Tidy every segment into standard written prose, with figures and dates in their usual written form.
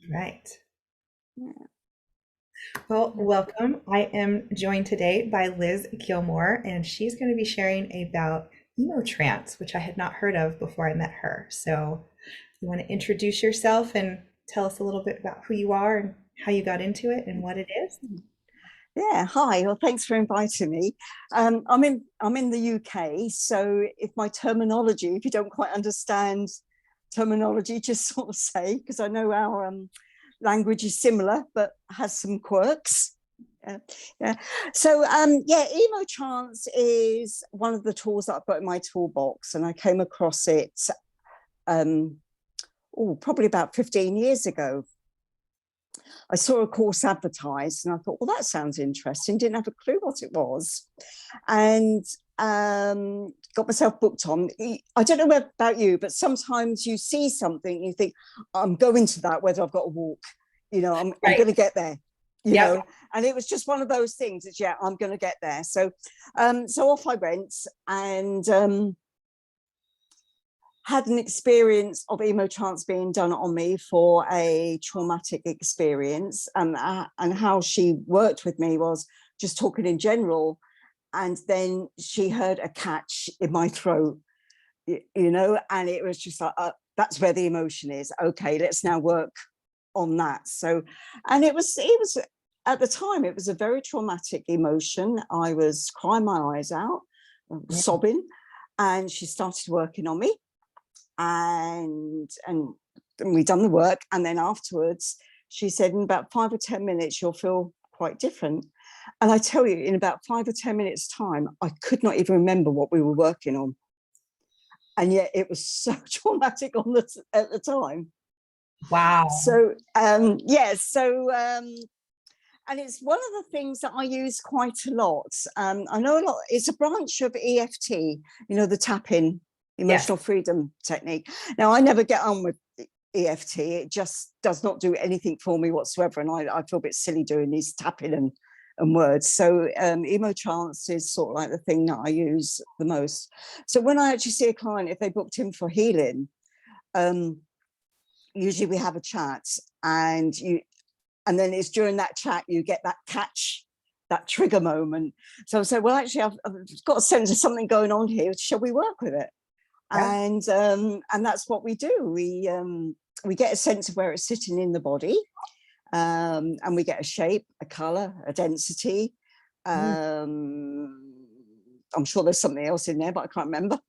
Right. Yeah. Well, welcome. I am joined today by Liz Gilmour, and she's going to be sharing about Emotrance, which I had not heard of before I met her. So, you want to introduce yourself and tell us a little bit about who you are and how you got into it and what it is? Yeah, hi. Well, thanks for inviting me. I'm in the UK, so if my terminology, if you don't quite understand terminology, just sort of say, because I know our language is similar but has some quirks. Yeah, yeah. So yeah, Emotrance is one of the tools that I've got in my toolbox, and I came across it um, probably about 15 years ago. I saw a course advertised and I thought, well, that sounds interesting. Didn't have a clue what it was. And got myself booked on. I don't know about you, but sometimes you see something, you think, I'm going to that, whether I've got to walk, I'm Right. going to get there. Yep. And it was just one of those things that, yeah, I'm going to get there. So, so off I went, and had an experience of emotrance being done on me for a traumatic experience, and how she worked with me was just talking in general, and then she heard a catch in my throat, and it was just like, that's where the emotion is. Okay, let's now work on that. So, and it was at the time, it was a very traumatic emotion. I was crying my eyes out, sobbing, and she started working on me, and we done the work, and then afterwards she said, in about 5 or 10 minutes you'll feel quite different. And I tell you, in about 5 or 10 minutes time, I could not even remember what we were working on, and yet it was so traumatic at the time. Wow. So yeah, so and it's one of the things that I use quite a lot. I know a lot, it's a branch of EFT, the tapping, Yes. emotional freedom technique. Now, I never get on with EFT. It just does not do anything for me whatsoever. And I feel a bit silly doing these tapping and words. So Emotrance is sort of like the thing that I use the most. So when I actually see a client, if they booked in for healing, usually we have a chat, and then it's during that chat you get that catch, that trigger moment. So I said, well, actually, I've got a sense of something going on here. Shall we work with it? Yeah. And that's what we do. We get a sense of where it's sitting in the body, and we get a shape, a color, a density. Mm. I'm sure there's something else in there, but I can't remember.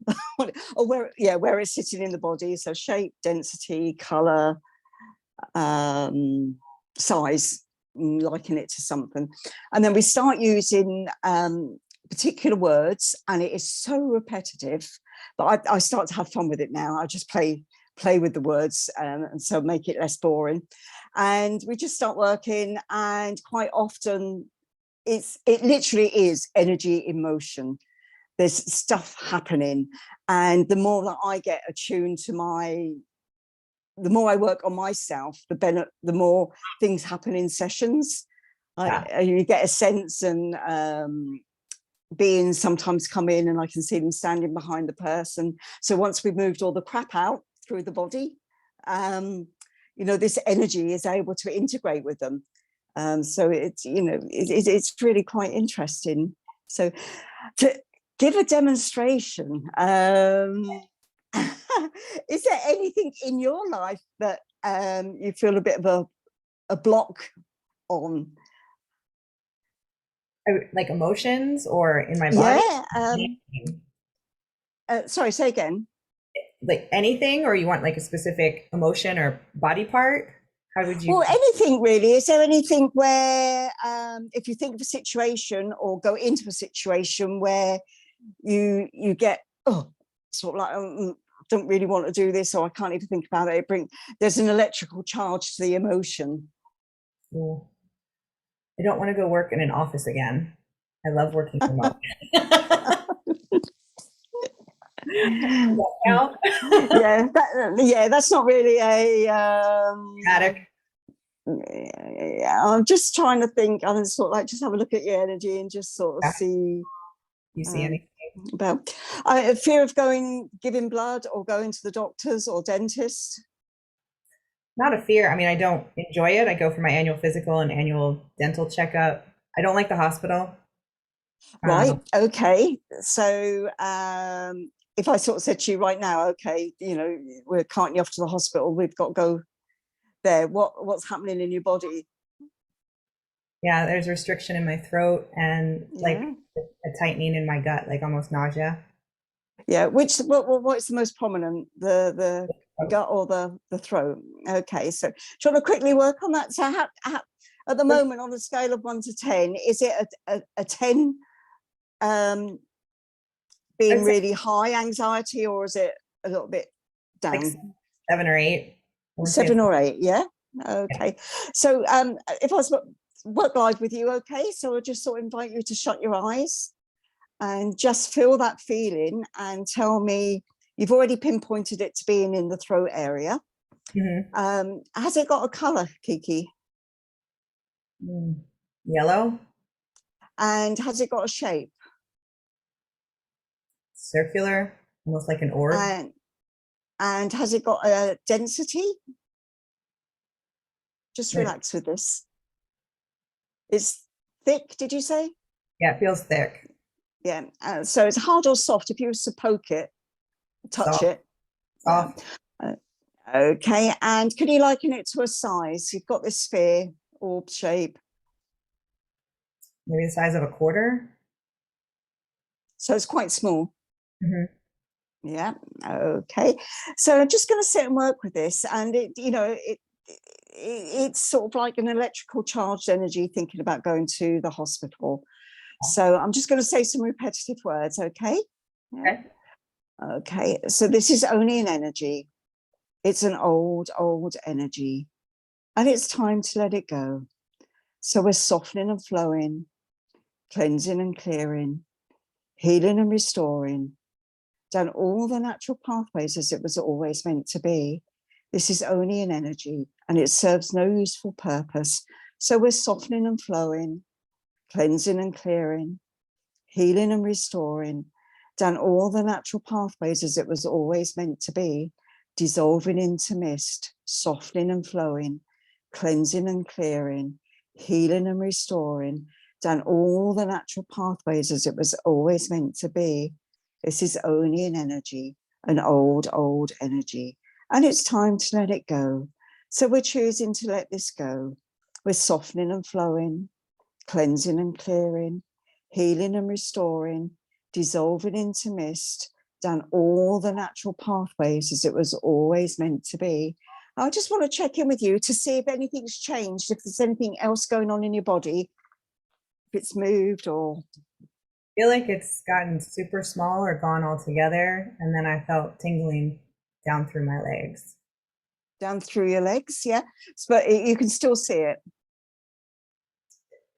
Or where it's sitting in the body. So shape, density, color, size, liken it to something. And then we start using particular words, and it is so repetitive, but I start to have fun with it now. I just play with the words, and so make it less boring. And we just start working, and quite often it literally is energy in motion. There's stuff happening, and the more that I get attuned to the more I work on myself, the more things happen in sessions. Yeah. You get a sense, and beings sometimes come in, and I can see them standing behind the person. So once we've moved all the crap out through the body, this energy is able to integrate with them. So it's really quite interesting. So to give a demonstration, is there anything in your life that you feel a bit of a block on? Like emotions or in my body? Yeah. Sorry, say again. Like anything, or you want like a specific emotion or body part? How would you? Well, anything really. Is there anything where, if you think of a situation or go into a situation where you get, oh, sort of like, don't really want to do this, or I can't even think about it. There's an electrical charge to the emotion. Ooh, I don't want to go work in an office again. I love working remote. Now, yeah, that's not really a attic. yeah, I'm just trying to think. I'm sort of like, just have a look at your energy and just sort of Yeah. see You see um, anything? about fear of giving blood, or going to the doctors or dentist. Not a fear. I mean, I don't enjoy it. I go for my annual physical and annual dental checkup. I don't like the hospital. Right. Um, Okay. So if I sort of said to you right now, okay, we're carting you off to the hospital, we've got to go there. What's happening in your body? yeah, there's restriction in my throat and Yeah. like a tightening in my gut, like almost nausea. Yeah. What's the most prominent? The Oh, gut or the throat? Okay. So trying to quickly work on that. So at the moment, on a scale of 1 to 10, is it a 10 um, being I'd say really high anxiety, or is it a little bit like down? 7 or 8. I want to say it's 7 or 8, yeah. yeah. Okay. So if I was work live with you, okay, so I'll just sort of invite you to shut your eyes and just feel that feeling and tell me, you've already pinpointed it to being in the throat area. Mhm. Has it got a color, Kiki? Mm. Yellow, And has it got a shape? circular, almost like an orb. And has it got a density? Just Like, relax with this. It's thick, did you say? yeah, it feels thick, Yeah. So it's hard or soft. If you were to poke it, touch soft, it. Yeah. soft, Uh, okay. And can you liken it to a size? You've got this sphere, orb shape. maybe the size of a quarter. So it's quite small. Hmm. Yeah. Okay. So I'm just going to sit and work with this. And it's sort of like an electrical charged energy thinking about going to the hospital. So I'm just going to say some repetitive words. Okay. Yeah. Okay. Okay. So this is only an energy. It's an old energy. And it's time to let it go. So we're softening and flowing, cleansing and clearing, healing and restoring, down all the natural pathways as it was always meant to be. This is only an energy and it serves no useful purpose. So we're softening and flowing, cleansing and clearing, healing and restoring, down all the natural pathways as it was always meant to be, dissolving into mist, softening and flowing, cleansing and clearing, healing and restoring, down all the natural pathways as it was always meant to be. This is only an energy, an old energy, and it's time to let it go. So we're choosing to let this go. We're softening and flowing, cleansing and clearing, healing and restoring, dissolving into mist, down all the natural pathways as it was always meant to be. I just want to check in with you to see if anything's changed, if there's anything else going on in your body, if it's moved or I feel like it's gotten super small or gone altogether, and then I felt tingling down through my legs. down through your legs. Yeah. But you can still see it.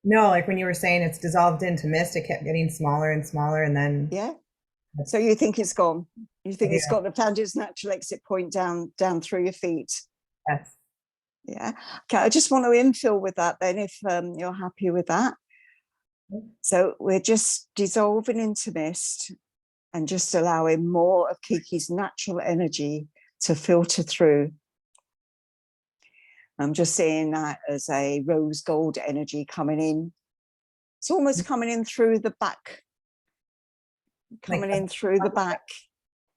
No, like when you were saying it's dissolved into mist, it kept getting smaller and smaller, and then Yeah. So you think it's gone. You I think do. it's got the found its natural exit point down through your feet. Yes. Yeah. Okay. I just want to infill with that then, if you're happy with that. So we're just dissolving into mist and just allowing more of Kiki's natural energy to filter through. I'm just seeing that as a rose gold energy coming in. It's almost coming in through the back, Like coming in through the back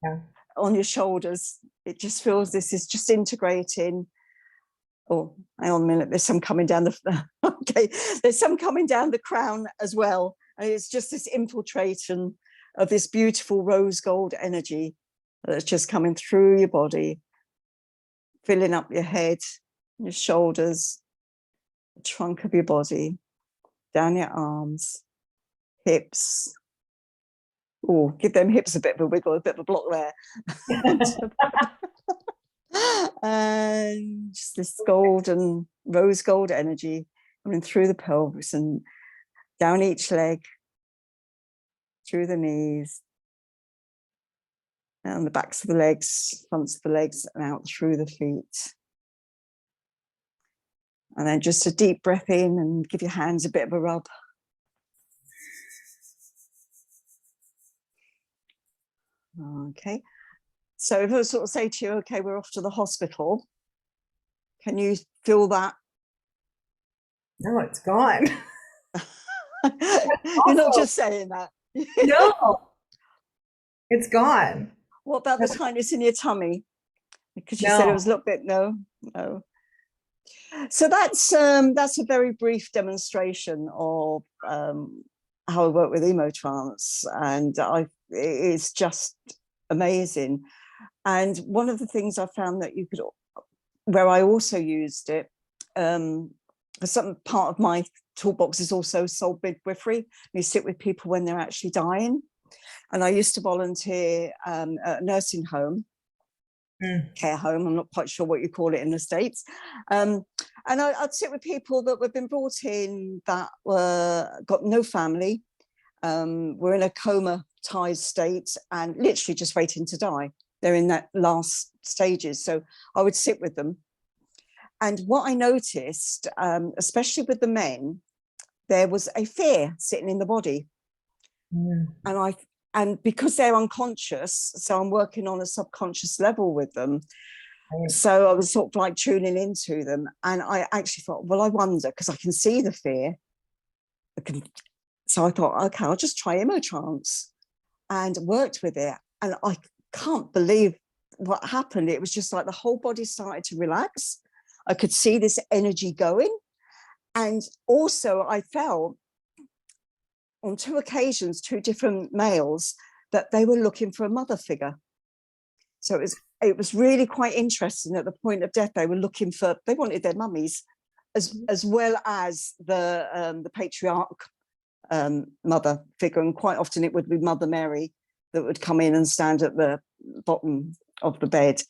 yeah. on your shoulders. It just feels this is just integrating. Oh, hang on a minute. There's some coming down the okay. There's some coming down the crown as well. And it's just this infiltration of this beautiful rose gold energy that's just coming through your body, filling up your head, your shoulders, the trunk of your body, down your arms, hips. Oh, give them hips a bit of a wiggle, a bit of a block there. And just this golden, rose gold energy coming through the pelvis and down each leg, through the knees, down the backs of the legs, fronts of the legs, and out through the feet. And then just a deep breath in and give your hands a bit of a rub. Okay. So if I sort of say to you, okay, we're off to the hospital, Can you feel that? No, it's gone. You're not Awful. just saying that. No, it's gone. What about the tightness in your tummy? Because you said it No. was a little bit, no, no. So that's a very brief demonstration of how I work with Emotrance, and it's just amazing. And one of the things I found that you could, where I also used it, some part of my toolbox is also soul midwifery. You sit with people when they're actually dying, and I used to volunteer at a nursing home, care home, I'm not quite sure what you call it in the States. And I'd sit with people that were been brought in that got no family, were in a comatized state and literally just waiting to die. They're in that last stages. So I would sit with them. And what I noticed, especially with the men, there was a fear sitting in the body. And because they're unconscious, so I'm working on a subconscious level with them. So I was sort of like tuning into them. And I actually thought, well, I wonder, because I can see the fear. So I thought, okay, I'll just try Emotrance, and worked with it. And I can't believe what happened. It was just like the whole body started to relax. I could see this energy going. And also I felt on 2 occasions, 2 different males, that they were looking for a mother figure. So it was really quite interesting. At the point of death, they were looking for, they wanted their mummies, as well as the patriarch mother figure. And quite often it would be Mother Mary that would come in and stand at the bottom of the bed.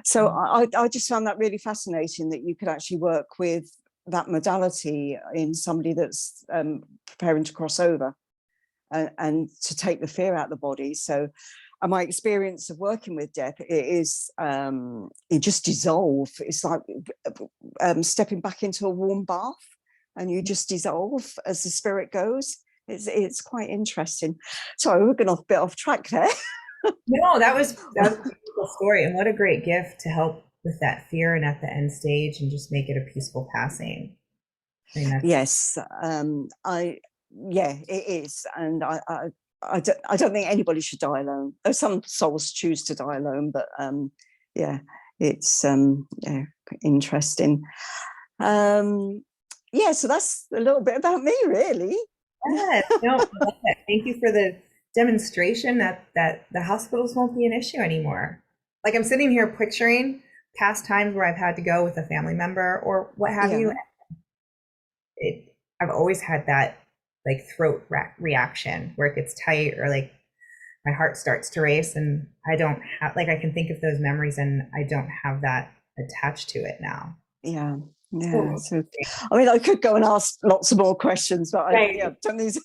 So I just found that really fascinating, that you could actually work with that modality in somebody that's preparing to cross over and to take the fear out of the body. So my experience of working with death, it is it just dissolve. It's like stepping back into a warm bath, and you just dissolve as the spirit goes. It's quite interesting. Sorry, we're going off a bit off track there. No, that was a beautiful story, and what a great gift to help with that fear and at the end stage and just make it a peaceful passing. I mean, that's Yes, yeah, it is, and I don't think anybody should die alone. Though some souls choose to die alone, but yeah, it's yeah, interesting. Yeah, so that's a little bit about me, really. yes. No, I love that. Thank you for the demonstration that the hospitals won't be an issue anymore. Like I'm sitting here picturing past times where I've had to go with a family member or what have Yeah, you. I've always had that like throat reaction where it gets tight or like my heart starts to race, and I don't have like I can think of those memories and I don't have that attached to it now. yeah, yeah. Oh, So, I mean, I could go and ask lots of more questions, but I right. yeah, don't need to.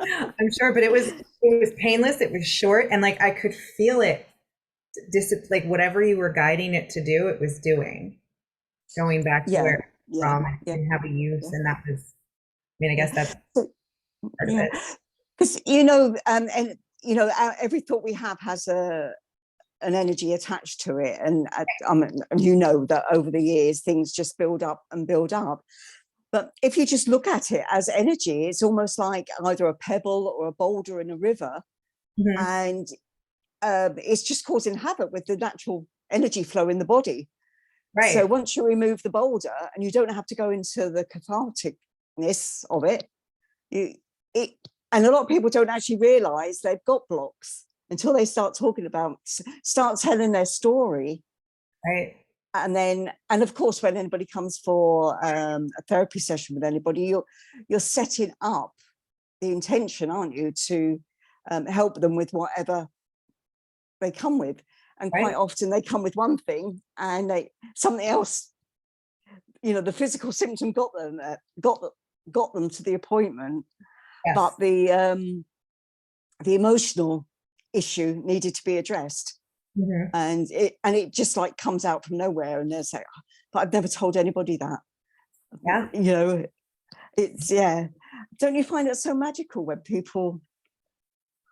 I'm sure, but it was painless. It was short, and like I could feel it, like whatever you were guiding it to do, it was doing. Going back to Yeah, where it's yeah, from yeah, and have a use, yeah, and that was. I mean, I guess yeah. that's So, part of yeah, it. because and every thought we have has an energy attached to it, and that over the years things just build up and build up. But if you just look at it as energy, it's almost like either a pebble or a boulder in a river, Mhm. and it's just causing havoc with the natural energy flow in the body. So Right, once you remove the boulder, and you don't have to go into the catharticness of it, you it and a lot of people don't actually realize they've got blocks until they start telling their story. right, And of course, when anybody comes for a therapy session with anybody, you're setting up the intention, aren't you, to help them with whatever they come with. And quite right. often they come with one thing, and something else, the physical symptom got them to the appointment, Yes. but the emotional issue needed to be addressed. Hmm. And it just like comes out from nowhere, and they're like, but I've never told anybody that. Yeah. you know it's, yeah, don't you find it so magical when people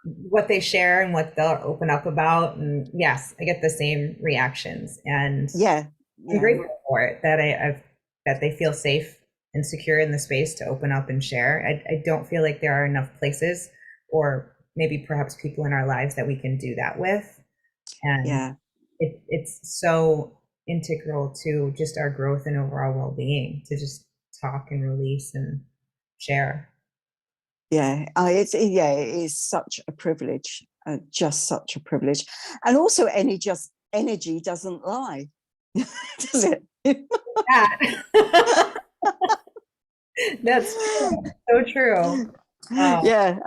what they share and what they'll open up about. And yes, I get the same reactions, and Yeah, I'm yeah, grateful for it that that they feel safe and secure in the space to open up and share. I don't feel like there are enough places, or maybe perhaps people in our lives that we can do that with. And yeah, it's so integral to just our growth and overall well-being to just talk and release and share. yeah. It is such a privilege, just such a privilege, and also energy doesn't lie, does it? That. That's true. So true. Um, Yeah,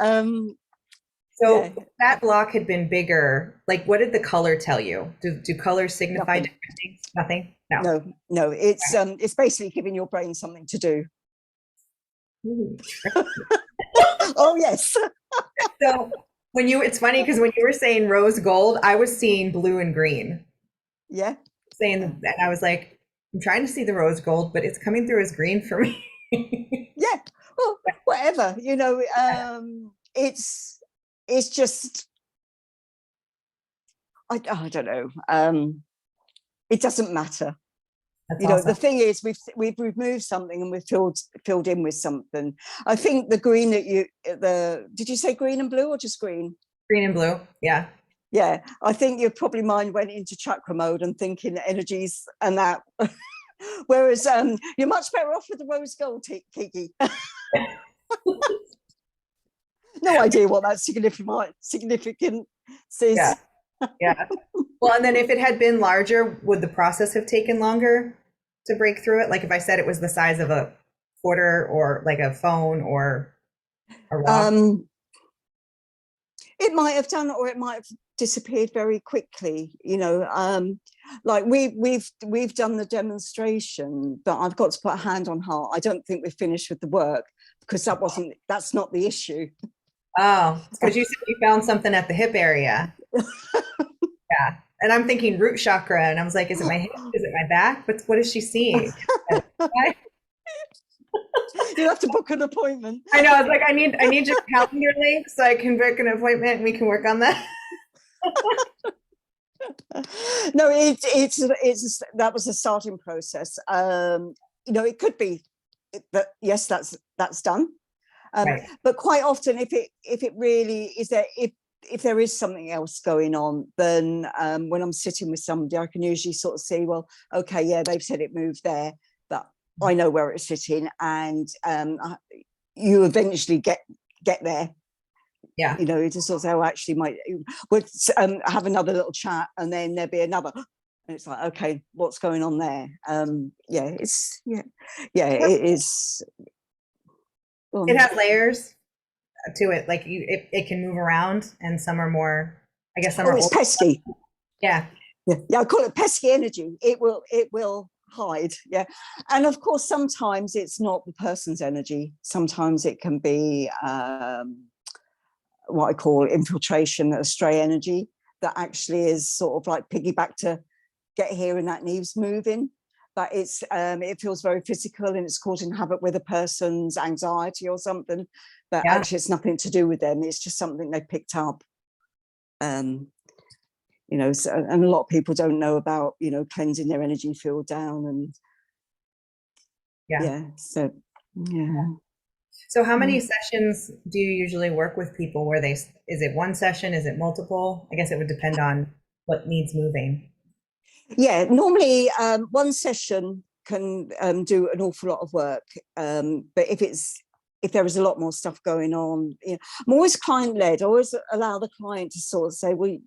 so yeah. that block had been bigger. Like, what did the color tell you? Do colors signify Nothing. different things? Nothing? No. No, no. It's basically giving your brain something to do. Ooh, Oh yes. so it's funny because when you were saying rose gold, I was seeing blue and green. Yeah. Saying, Uh, and I was like, I'm trying to see the rose gold, but it's coming through as green for me. yeah. Well, whatever. It's just I don't know. It doesn't matter. That's awesome. The thing is, we've removed something and we've filled in with something. I think the green that the did you say green and blue or just green? Green and blue. Yeah. Yeah, I think your probably mind went into chakra mode and thinking energies and that. Whereas you're much better off with the rose gold, Kiki. No idea what that significant Yeah. is. Yeah. Well, and then if it had been larger, would the process have taken longer to break through it? Like if I said it was the size of a quarter or like a phone or a rock? Um, it might have done, or it might have disappeared very quickly. Like we've done the demonstration, but I've got to put a hand on heart. I don't think we're finished with the work because that's not the issue. Oh, because you said you found something at the hip area. Yeah. And I'm thinking root chakra. And I was like, is it my hip? Is it my back? What is she seeing? You'll have to book an appointment. I know. I was like, I need your calendar link so I can book an appointment and we can work on that. No, it's that was a starting process. It could be that yes, that's done. Right. But quite often, if it really is there, if there is something else going on, then when I'm sitting with somebody, I can usually sort of see, well, okay, yeah, they've said it moved there, but I know where it's sitting, and you eventually get there. Yeah. You just sort of say, oh, actually, we'll have another little chat, and then there'll be another. And it's like, okay, what's going on there? It is. It has layers to it. Like it can move around and some are more, I guess some Oh, are it's old. pesky. Yeah. Yeah, I call it pesky energy. It will hide. Yeah, and of course, sometimes it's not the person's energy. Sometimes it can be what I call infiltration, a stray energy that actually is sort of like piggyback to get here and that needs moving. But it feels very physical and it's causing havoc with a person's anxiety or something. But Yeah. actually, it's nothing to do with them. It's just something they picked up. Um, and a lot of people don't know about cleansing their energy field down, and Yeah. yeah, so yeah. So how many sessions do you usually work with people where is it one session? Is it multiple? I guess it would depend on what needs moving. Yeah, normally one session can do an awful lot of work, but if there is a lot more stuff going on, I'm always client led. I always allow the client to sort of say, well,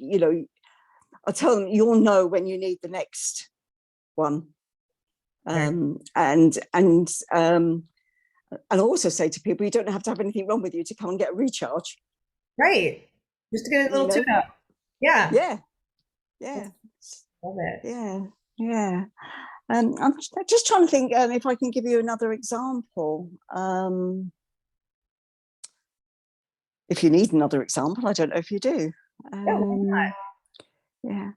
I tell them you'll know when you need the next one, Right. and I also say to people, you don't have to have anything wrong with you to come and get a recharge. Right. Just to get a You little tune know, up. Yeah. yeah, yeah, That's, love it. yeah, yeah. I'm just trying to think if I can give you another example. If you need another example, I don't know if you do. Yeah, why Yeah.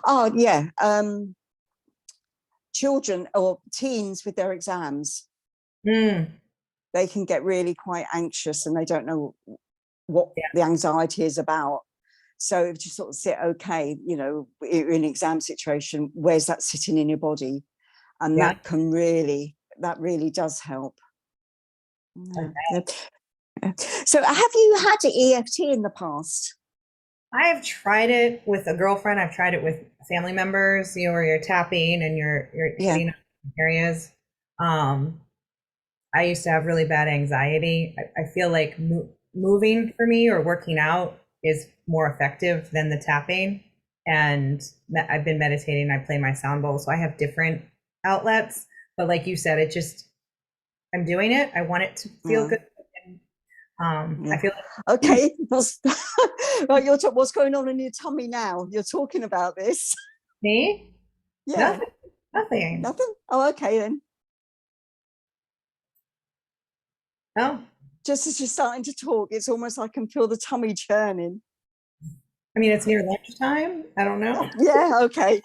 Oh, yeah. Children or teens with their exams, not? they can get really quite anxious and they don't know. what Yeah. the anxiety is about. So if you sort of sit, okay, you know, in an exam situation, where's that sitting in your body? And Yeah. that really does help. Yeah. Okay. So have you had EFT in the past? I have tried it with a girlfriend. I've tried it with family members, where you're tapping and you're Yeah. hitting areas. Um, I used to have really bad anxiety. I feel like moving for me or working out is more effective than the tapping. And I've been meditating. I play my sound bowl, so I have different outlets. But like you said, I'm doing it. I want it to feel Yeah. good. I Yeah. feel like Okay. Right, what's going on in your tummy now? You're talking about this. me, Yeah. nothing, nothing. Nothing? Oh, okay then. No, Just as you're starting to talk, it's almost like I can feel the tummy churning. I mean it's near lunchtime. I don't know. Yeah, okay.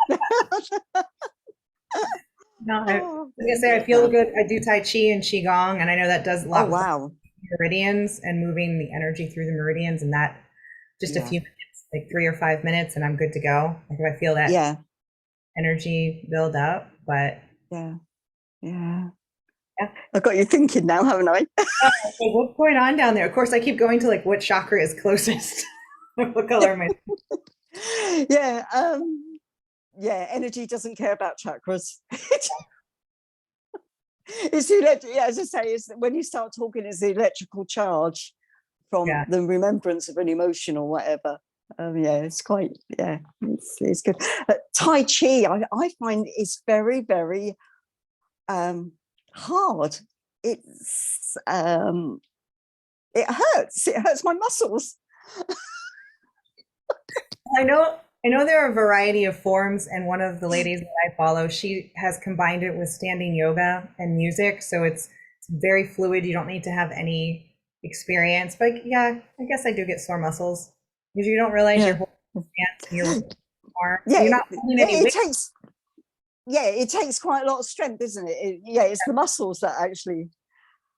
No, I was Oh, gonna say I feel yeah. good. I do Tai Chi and Qigong, and I know that does a Oh, lot with the wow. meridians and moving the energy through the meridians, and that just a Yeah. few minutes, like 3 or 5 minutes, and I'm good to go. Like if I feel that Yeah. energy build up, but Yeah. Yeah. yeah. I've got you thinking now, haven't I? Oh, okay, what's going on down there? Of course, I keep going to like what chakra is closest. What color am I? Yeah. Yeah, energy doesn't care about chakras. It's yeah, as I say, it's when you start talking, it's the electrical charge from Yeah. the remembrance of an emotion or whatever. Yeah, it's quite, yeah, it's good. Tai Chi, I find is very, very hard. It's it hurts. It hurts my muscles. I know there are a variety of forms, and one of the ladies that I follow, she has combined it with standing yoga and music, so it's very fluid. You don't need to have any experience, but yeah, I guess I do get sore muscles because you don't realize you're Yeah, holding your stance and you're working arms, yeah, and you're not holding any it weight. takes. Yeah, it takes quite a lot of strength, isn't it? Yeah, it's the muscles that actually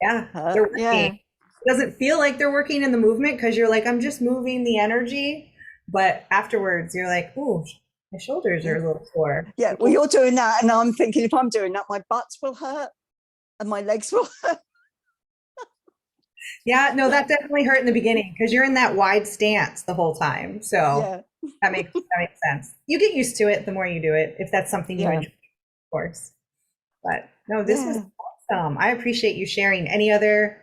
Yeah, they're hurt. working. Yeah, It doesn't feel like they're working in the movement because you're like, I'm just moving the energy, but afterwards you're like, ooh, my shoulders yeah, are a little sore. yeah. Well, you're doing that, and I'm thinking if I'm doing that, my butt will hurt and my legs will hurt. Yeah, no, that definitely hurt in the beginning because you're in that wide stance the whole time. So Yeah, that makes sense. You get used to it the more you do it, if that's something you yeah, enjoy, of course. But no, this was yeah. awesome. I appreciate you sharing. Any other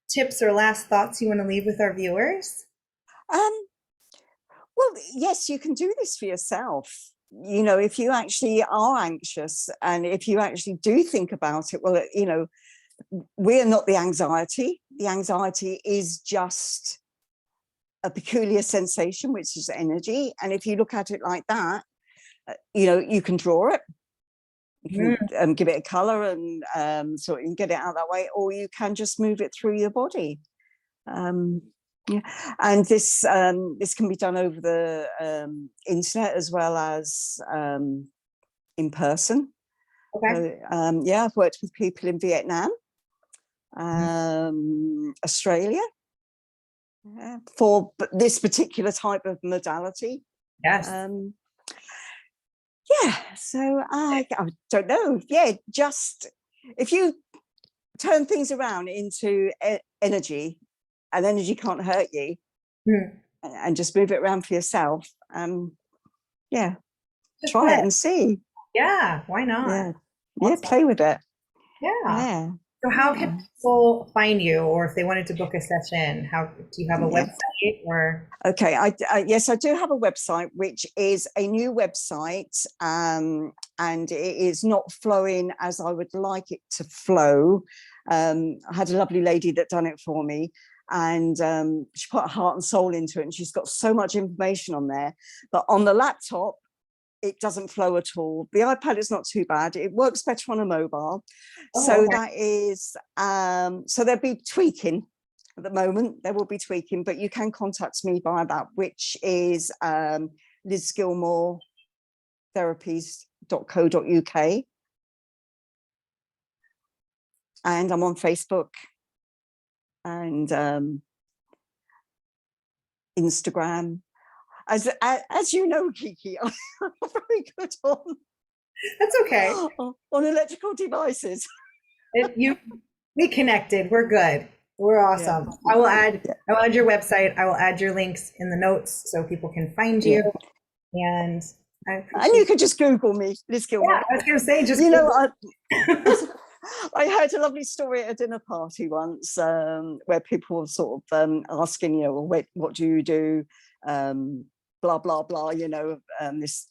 tips or last thoughts you want to leave with our viewers? Um, well, yes, you can do this for yourself. You know, if you actually are anxious and if you actually do think about it, well, you know, we're not the anxiety. The anxiety is just a peculiar sensation, which is energy. And if you look at it like that, you know, you can draw it, you Mm, can give it a color and so you can get it out that way, or you can just move it through your body. Um, yeah. And this can be done over the internet as well as in person. okay. So, yeah, I've worked with people in Vietnam, Mhm. Australia, for this particular type of modality. Yes. Um, yeah, so I don't know. Yeah, just if you turn things around into energy, and energy can't hurt you, Mm, and just move it around for yourself. Yeah, just try it play. and see. Yeah, why not? Yeah, yeah, Awesome. play with it. Yeah. Yeah, So how can yeah, people find you, or if they wanted to book a session, how do you have a yeah. website or Okay, yes, I do have a website, which is a new website, and it is not flowing as I would like it to flow. I had a lovely lady that done it for me, and she put her heart and soul into it, and she's got so much information on there. But on the laptop, it doesn't flow at all. The iPad is not too bad. It works better on a mobile. oh, So okay. that is, so there'll be tweaking at the moment. There will be tweaking, but you can contact me via that, which is Liz Gilmour therapies.co.uk. And I'm on Facebook and Instagram. As you know, Kiki, I'm not very good That's okay. on electrical devices. You we connected. We're good. We're Yeah, awesome. yeah, I will add your website. I will add your links in the notes so people can find yeah. you. And I And you appreciate. could just Google me, Liz Yeah, Gilmour. I was gonna say just You know, Google. I heard a lovely story at a dinner party once, where people were sort of asking, you know, well, wait, what do you do? Blah blah blah. You know, this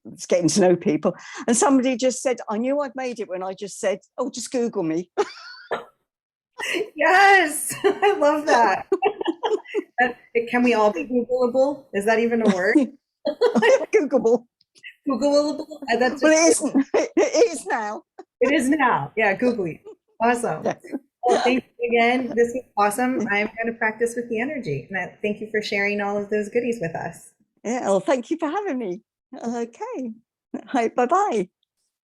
it's getting to know people. And somebody just said, I knew I'd made it when I just said, oh, just Google me. Yes, I love that. Can we all be Googleable? Is that even a word? Googleable. Googleable? That's Well, just, it isn't. It is now. it is now. Yeah, Googly. Awesome. Yeah. Well, thank you again. This is awesome. I'm going to practice with the energy. And thank you for sharing all of those goodies with us. Yeah. Well, thank you for having me. Okay. Bye bye.